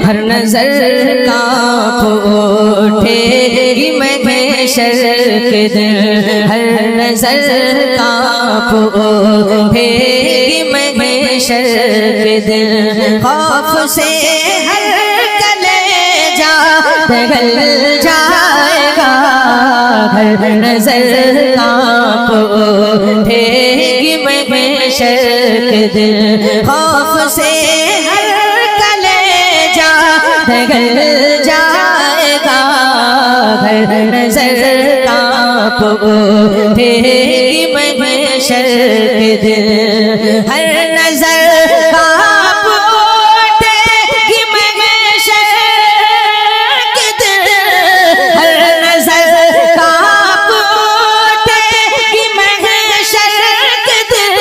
ہر نظر کانپ اٹھے گی محشر کے دن، ہر نظر کانپ اٹھے گی محشر کے دن، خوف سے ہر کلیجہ پگھل جائے گا، ہر نظر کانپ اٹھے گی محشر کے دن، خوف سے ہر کلیجہ پگھل جائے گا، ہر نظر کانپ اٹھے گی محشر کے دن، ہر نظر کانپ اٹھے گی محشر کے دن، ہر نظر کانپ اٹھے گی محشر کے دن،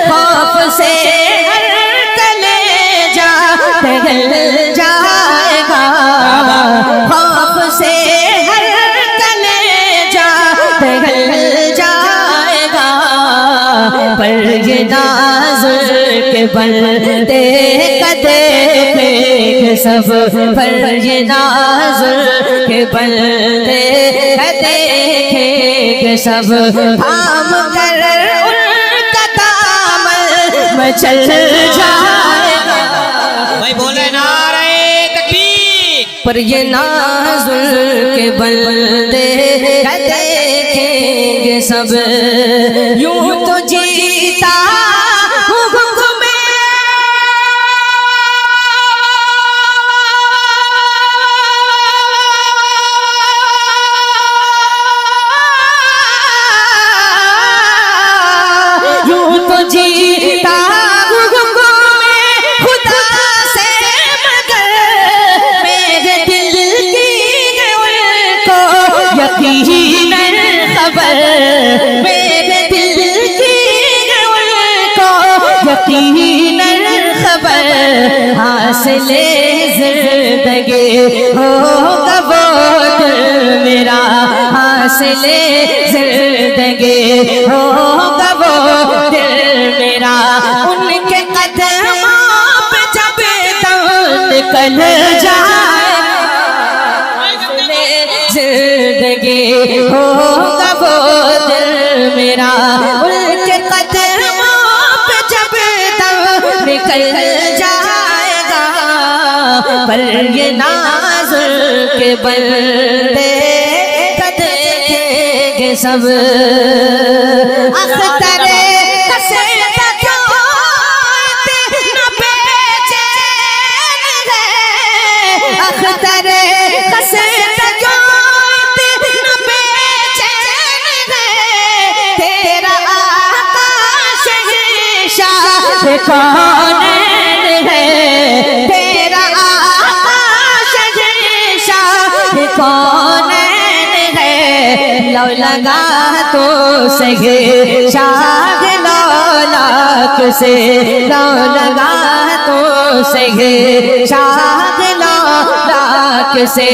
خوف سے ہر کلیجہ پگھل جائے گا، خوف سے ہر کلیجہ پگھل جائے گا، پر یہ ناز کے بندے کا دیکھے سب، پر یہ ناز کے بندے کا دیکھے سب، تھام کر ان کا دامن مچل جائے گا، بھائی بولے نعرہ تکبیر، پر یہ ناز کے بندے کا دیکھیں گے سب، یوں تو جیتا حکم یوں تو جیتا حکم خدا سے، مگر میرے دل کی ہے ان کو یقیناً خبر، میرے دل کی ہے ان کو یقیناً خبر، حاصل زندگی ہوگا وہ دل میرا، حاصل زندگی ہوگا وہ دل میرا، ان کے قدموں پہ جب دم نکل جائے زندگی ہوگا وہ دل میرا، ان کے قدموں پہ جب دم نکل جائے گا، پر یہ ناز کے بندے کا دیکھیں گے سب، اختر کسے کیوں اتنا بے چین ہے، اختر کسے کیوں اتنا بے چین ہے، تیرا آقا شہنشاہ کونین ہے، تیرا آقا شہنشاہ کونین ہے، لو لگا تو سہے شاہ لولاک سے، لو لگا تو سہے شاہ لولاک سے،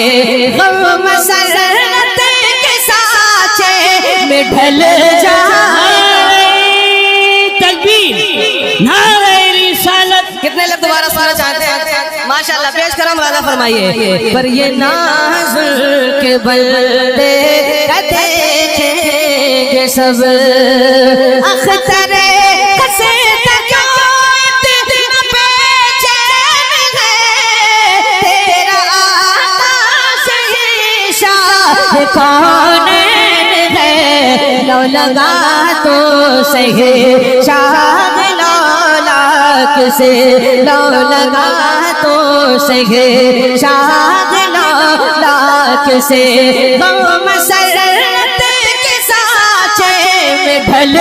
غم مسرت کے سانچے میں ڈھل جائے، تکبیر، نعرہ رسالت، کتنے لوگ دوبارہ سننا چاہتے ہیں؟ ماشاءاللہ پیش کرم وعدہ فرمائیے، پر یہ ناز کے بندے کا دیکھیں گے سب، اختر کسے کیوں اتنا بے چین ہے، تیرا آقا شہنشاہ کونین ہے، لو لگا تو سہے شاہ لولاک سے، لو لگا تو سہے شاہ لولاک سے، غم مسرت کے سانچے میں ڈھل